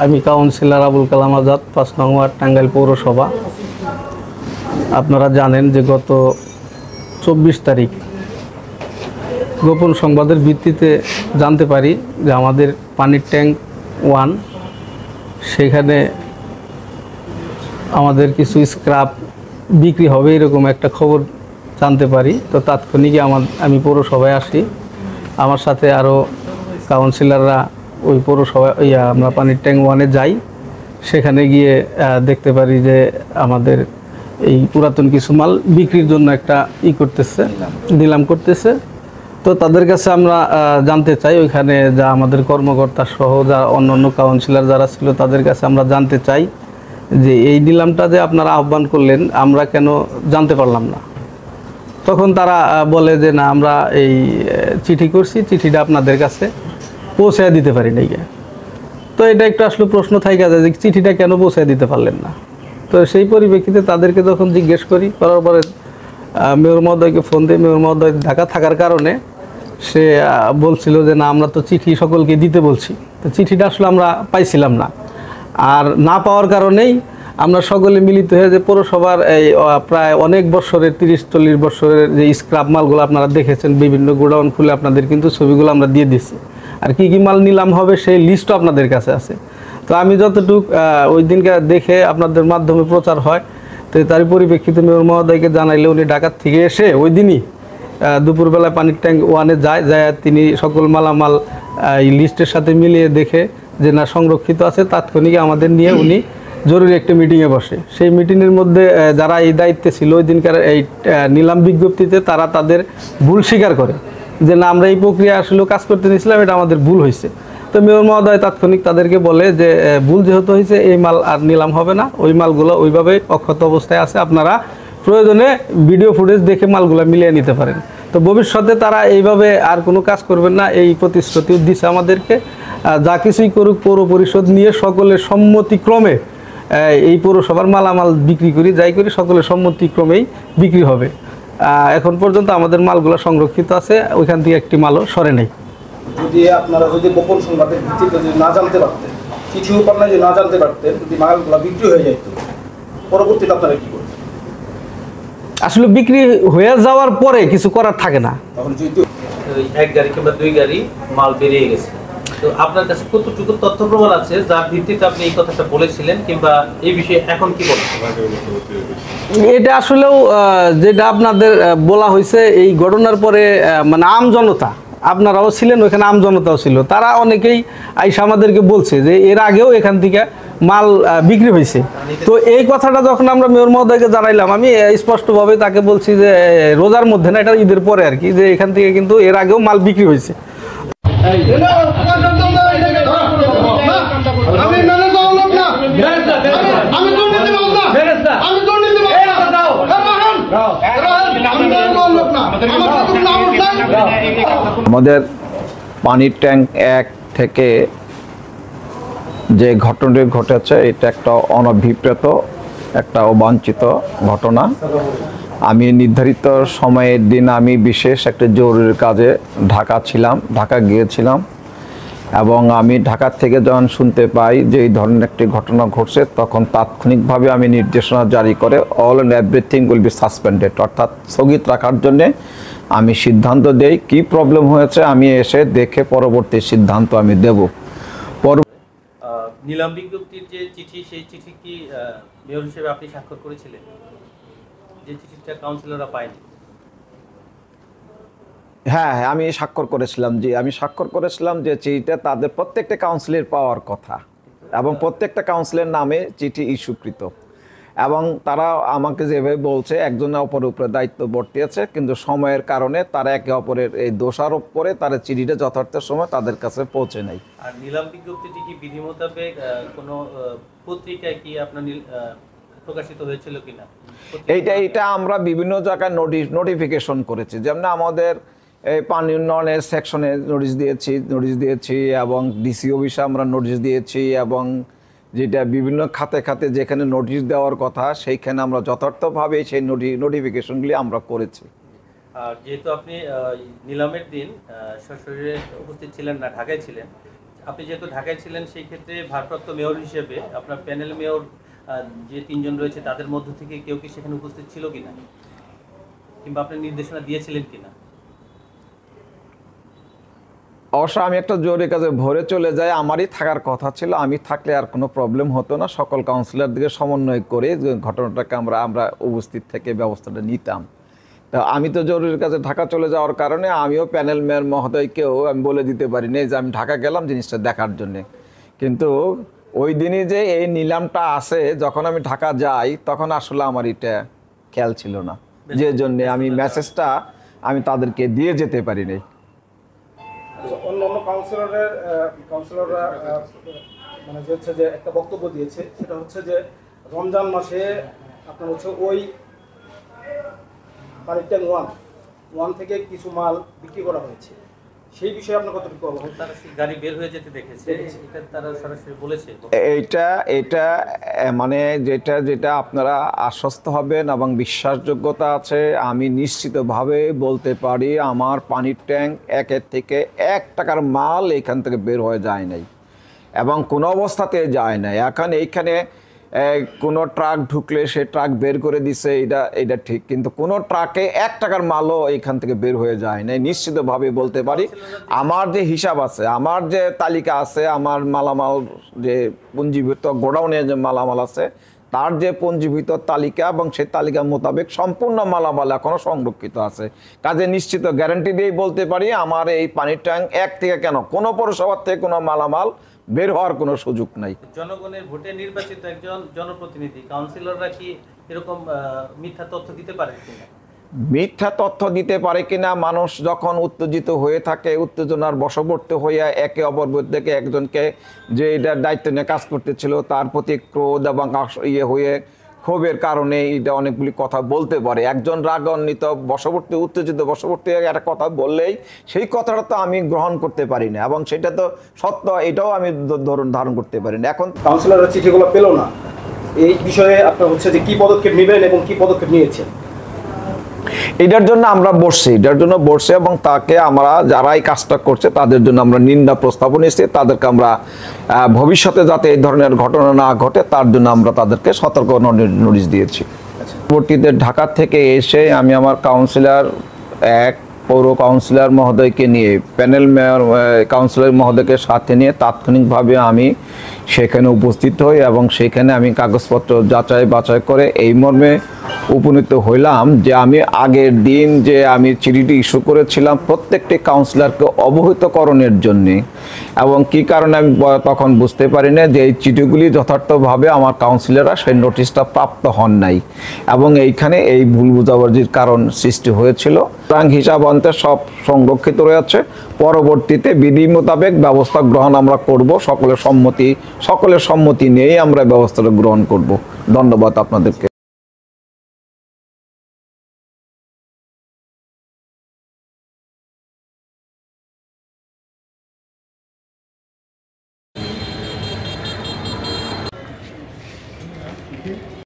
আমি কাউন্সিলর আবুল কালাম আজাদ, ৫ নং ওয়ার্ড, টাঙ্গাইল পৌরসভা। আপনারা জানেন যে গত ২৪ তারিখ গোপন সংবাদের ভিত্তিতে জানতে পারি যে আমাদের পানির ট্যাঙ্ক 1 সেখানে আমাদের কিছু স্ক্র্যাপ বিক্রি হবে এরকম একটা খবর জানতে পারি। তো তাৎক্ষণিকই আমি পৌরসভায় আসি, আমার সাথে আরও কাউন্সিলররা ওই পৌরসভা আমরা পানির ট্যাঙ্ক 1-এ যাই। সেখানে গিয়ে দেখতে পারি যে আমাদের এই পুরাতন কিছু মাল বিক্রির জন্য একটা নিলাম করতেছে। তো তাদের কাছে আমরা জানতে চাই, ওইখানে যা আমাদের কর্মকর্তা সহ যা অন্যান্য কাউন্সিলর যারা ছিল তাদের কাছে আমরা জানতে চাই যে এই নিলামটা যে আপনারা আহ্বান করলেন আমরা কেন জানতে পারলাম না। তখন তারা বলে যে না, আমরা এই চিঠি করছি, চিঠিটা আপনাদের কাছে পৌঁছায় দিতে পারি নাই। তো এটা একটু আসলে প্রশ্ন থাইকা যায় যে চিঠিটা কেন পৌঁছায় দিতে পারলেন না। তো সেই পরিপ্রেক্ষিতে তাদেরকে যখন জিজ্ঞেস করার পরে মেয়র মহোদয়কে ফোন দিয়ে, মেয়র মহোদয় ঢাকা থাকার কারণে সে বলছিল যে না, আমরা তো চিঠি সকলকে দিতে বলছি। তো চিঠিটা আসলে আমরা পাইছিলাম না, আর না পাওয়ার কারণেই আমরা সকলে মিলিত হয়ে যে পৌরসভার এই প্রায় অনেক বছরের ৩০-৪০ বছরের যে স্ক্র্যাপ মালগুলো আপনারা দেখেছেন, বিভিন্ন গোডাউন খুলে আপনাদের কিন্তু ছবিগুলো আমরা দিয়ে দিচ্ছি, আর কি কি মাল নিলাম হবে সেই লিস্টও আপনাদের কাছে আছে। তো আমি যতটুক ওই দিনকে দেখে আপনাদের মাধ্যমে প্রচার হয়, তো তারই পরিপ্রেক্ষিতে মেয়র মহোদয়কে জানাইলে উনি ঢাকা থেকে এসে ওই দিনই দুপুরবেলায় পানির ট্যাঙ্ক 1-এ যায় তিনি সকল মালামাল এই লিস্টের সাথে মিলিয়ে দেখে যে না সংরক্ষিত আছে। তাৎক্ষণিক আমাদের নিয়ে উনি জরুরি একটা মিটিংয়ে বসে। সেই মিটিংয়ের মধ্যে যারা এই দায়িত্বে ছিল ওই দিনকার এই নিলাম বিজ্ঞপ্তিতে তারা তাদের ভুল স্বীকার করে যে না, আমরা এই প্রক্রিয়া আসলে কাজ করতে নিয়েছিলাম, এটা আমাদের ভুল হয়েছে। তো মেয়র মহোদয় তাৎক্ষণিক তাদেরকে বলে যে ভুল যেহেতু হয়েছে এই মাল আর নিলাম হবে না, ওই মালগুলো ওইভাবে অক্ষত অবস্থায় আছে, আপনারা প্রয়োজনে ভিডিও ফুটেজ দেখে মালগুলো মিলিয়ে নিতে পারেন। তো ভবিষ্যতে তারা এইভাবে আর কোনো কাজ করবেন না এই প্রতিশ্রুতি দিচ্ছে আমাদেরকে। যা কিছুই করুক পৌর পরিষদ নিয়ে সকলের সম্মতিক্রমে এই পৌরসভার মালামাল বিক্রি করি, যাই করি সকলের সম্মতিক্রমেই বিক্রি হবে। এখন পর্যন্ত আমাদের মালগুলো সংরক্ষিত আছে, ওইখান থেকে একটি মালও সরে নেই। যদি আপনারা গোপন সংবাদের ভিত্তিতে না জানতে পারতেন, চিঠি উপন্যাস যদি না জানতে পারতেন, যদি মালগুলো বিক্রি হয়ে যেত, পরবর্তীতে আপনারা কি করতেন? আসলে বিক্রি হয়ে যাওয়ার পরে কিছু করার থাকে না। তখন যেহেতু 1 গাড়ি কিংবা 2 গাড়ি মাল বেরিয়ে গেছে, তো আপনার কাছে কতটুকু তথ্য প্রমাণ আছে যার ভিত্তিতে আপনি এই কথাটা বলেছিলেন, কিংবা এই বিষয়ে এখন কি বলছেন? এটা আসলেও যেটা আপনাদের বলা হয়েছে এই ঘটনার পরে মানে আমজনতা, আপনারাও ছিলেন ওইখানে, আমজনতাও ছিল, তারা অনেকেই আইসা আমাদেরকে বলছে যে এর আগেও এখান থেকে মাল বিক্রি হয়েছে। তো এই কথাটা যখন আমরা মেয়র মহোদয়কে জানাইলাম, আমি স্পষ্টভাবে তাকে বলছি যে রোজার মধ্যে না, এটা ঈদের পরে আর কি, যে এখান থেকে কিন্তু এর আগেও মাল বিক্রি হয়েছে। আমাদের পানির ট্যাঙ্ক 1 থেকে যে ঘটনাটি ঘটেছে এটা একটা অনভিপ্রেত, একটা অবাঞ্ছিত ঘটনা। আমি নির্ধারিত সময়ের দিন আমি বিশেষ একটা জরুরি কাজে ঢাকা গিয়েছিলাম, এবং আমি ঢাকা থেকে যখন শুনতে পাই যে এই ধরনের একটি ঘটনা ঘটছে, তখন তাৎক্ষণিকভাবে আমি নির্দেশনা জারি করে all and everything will be suspended, অর্থাৎ স্থগিত রাখার জন্যে আমি সিদ্ধান্ত দেই। কি প্রবলেম হয়েছে আমি এসে দেখে পরবর্তী সিদ্ধান্ত আমি দেব। নিলাম বিজ্ঞপ্তির যে চিঠি, সেই চিঠি কি মেয়র হিসেবে আপনি স্বাক্ষর করেছিলেন? যে চিঠিটা কাউন্সিলররা পায়নি। হ্যাঁ, আমি স্বাক্ষর করেছিলাম যে চিঠিটা তাদের প্রত্যেকটা কাউন্সিলের পাওয়ার কথা, এবং প্রত্যেকটা কাউন্সিলের নামে চিঠি ইস্যুকৃত, এবং তারা আমাকে যেভাবে বলছে একজন অপরের উপরে দায়িত্ব বর্তিয়েছে, কিন্তু সময়ের কারণে তারা একে অপরের এই দোষারোপ করে তারা চিঠিটা যথার্থ সময় তাদের কাছে পৌঁছে নেয়। আর নিলাম বিজ্ঞপ্তিটি কি বিধি মোতাবেক কোনো পত্রিকায় কি আপনার প্রকাশিত হয়েছিল কিনা? এইটা আমরা বিভিন্ন জায়গায় নোটিফিকেশন করেছি, যেমন আমাদের এই পানি উন্নয়নের সেকশনে নোটিশ দিয়েছি এবং ডিসি অফিসে আমরা নোটিশ দিয়েছি, এবং যেটা বিভিন্ন খাতে যেখানে নোটিশ দেওয়ার কথা সেইখানে আমরা যথার্থভাবে সেই নোটিফিকেশনগুলি আমরা করেছি। আর যেহেতু আপনি নিলামের দিন সশরীরে উপস্থিত ছিলেন না, ঢাকায় ছিলেন, আপনি যেহেতু ঢাকায় ছিলেন, সেই ক্ষেত্রে ভারপ্রাপ্ত মেয়র হিসেবে আপনার প্যানেল মেয়র যে 3 জন রয়েছে তাদের মধ্য থেকে কেউ কি সেখানে উপস্থিত ছিল কিনা, কিংবা আপনি নির্দেশনা দিয়েছিলেন কিনা? অবশ্য আমি একটা জরুরি কাজে ভোরে চলে যাই, আমারই থাকার কথা ছিল, আমি থাকলে আর কোনো প্রবলেম হতো না, সকল কাউন্সিলর দিকে সমন্বয় করে যে ঘটনাটাকে আমরা উপস্থিত থেকে ব্যবস্থাটা নিতাম। তা আমি তো জরুরি কাজে ঢাকা চলে যাওয়ার কারণে আমিও প্যানেল মেয়র মহোদয়কেও আমি বলে দিতে পারি না যে আমি ঢাকা গেলাম জিনিসটা দেখার জন্যে। কিন্তু ওই দিনই যে এই নিলামটা আসে, যখন আমি ঢাকা যাই তখন আসলে আমার এটা খেয়াল ছিল না, যে জন্যে আমি মেসেজটা আমি তাদেরকে দিয়ে যেতে পারি নাই। অন্য অন্য কাউন্সিলররা মানে যে হচ্ছে যে একটা বক্তব্য দিয়েছে, সেটা হচ্ছে যে রমজান মাসে আপনার হচ্ছে ওই পানিট্যাঙ্ক ওয়ান থেকে কিছু মাল বিক্রি করা হয়েছে, সেই বিষয়ে আপনার কতটুকু অবগত? তারা সেই গাড়ি বের হয়ে যেতে দেখেছে, এটা তারা সরাসরি বলেছে। এটা মানে যেটা আপনারা আশ্বস্ত হবেন এবং বিশ্বাসযোগ্যতা আছে, আমি নিশ্চিতভাবে বলতে পারি আমার পানির ট্যাঙ্ক 1 থেকে 1 টাকার মাল এখান থেকে বের হয়ে যায় নাই এবং কোনো অবস্থাতে যায় নাই। এখন এইখানে কোনো ট্রাক ঢুকলে সে ট্রাক বের করে দিছে, এটা ঠিক, কিন্তু কোনো ট্রাকে 1 টাকার মালও এইখান থেকে বের হয়ে যায় নাই নিশ্চিতভাবে বলতে পারি। আমার যে হিসাব আছে, আমার যে তালিকা আছে, আমার মালামাল যে পঞ্জীভূত গোডাউনে যে মালামাল আছে তার যে পঞ্জীভূত তালিকা এবং সেই তালিকা মোতাবেক সম্পূর্ণ মালামাল এখনো সংরক্ষিত আছে। কাজে নিশ্চিত গ্যারান্টি দিয়েই বলতে পারি আমার এই পানির ট্যাঙ্ক 1 থেকে কেন কোনো পৌরসভার থেকে কোনো মালামাল বের হওয়ার কোনো সুযোগ নাই। জনগণের ভোটে নির্বাচিত একজন জনপ্রতিনিধি, কাউন্সিলররা কি এরকম মিথ্যা তথ্য দিতে পারে কিনা? মিথ্যা তথ্য দিতে পারে কিনা, মানুষ যখন উত্তেজিত হয়ে থাকে, উত্তেজনার বশবর্তী হইয়া একে অপর থেকে একজনকে যে এটার দায়িত্ব নিয়ে কাজ করতেছিল তার প্রতি ক্রোধ এবং হয়ে ক্ষোভের কারণে এটা অনেকগুলি কথা বলতে পারে। একজন রাগান্বিত উত্তেজিত বশবর্তী হয়ে একটা কথা বললেই সেই কথাটা তো আমি গ্রহণ করতে পারি না এবং সেটা তো সত্য, এটাও আমি ধারণ করতে পারি না। এখন কাউন্সিলররা চিঠিগুলো পেল না, এই বিষয়ে আপনার হচ্ছে যে কি পদক্ষেপ নেবেন এবং কি পদক্ষেপ নিয়েছেন? এটার জন্য আমরা বসছি এবং তাকে আমরা যারা এই কাজটা করছে তাদের জন্য আমরা নিন্দা প্রস্তাবন এসেছি, তাদেরকে আমরা ভবিষ্যতে যাতে এই ধরনের ঘটনা না ঘটে তার জন্য আমরা তাদেরকে সতর্ক নোটিশ দিয়েছি। পরবর্তীতে ঢাকা থেকে এসে আমি আমার পৌর কাউন্সিলর মহোদয়কে নিয়ে প্যানেল মেয়র কাউন্সিলর মহোদয়কে সাথে নিয়ে তাৎক্ষণিকভাবে আমি সেখানে উপস্থিত হই এবং সেখানে আমি কাগজপত্র যাচাই বাছাই করে এই মর্মে উপনীত হইলাম যে আমি আগের দিন যে আমি চিঠিটি ইস্যু করেছিলাম প্রত্যেকটি কাউন্সিলরকে অবহিতকরণের জন্যে, এবং কি কারণে আমি তখন বুঝতে পারি না যে এই চিঠিগুলি যথার্থভাবে আমার কাউন্সিলররা সেই নোটিশটা প্রাপ্ত হন নাই এবং এইখানে এই ভুল বোঝাবুঝির কারণ সৃষ্টি হয়েছিল। হিসাব অন্তে সব সংরক্ষিত রয়েছে, পরবর্তীতে বিধি মোতাবেক ব্যবস্থা গ্রহণ আমরা করব, সকলের সম্মতি নিয়েই আমরা ব্যবস্থাটা গ্রহণ করব। ধন্যবাদ আপনাদেরকে।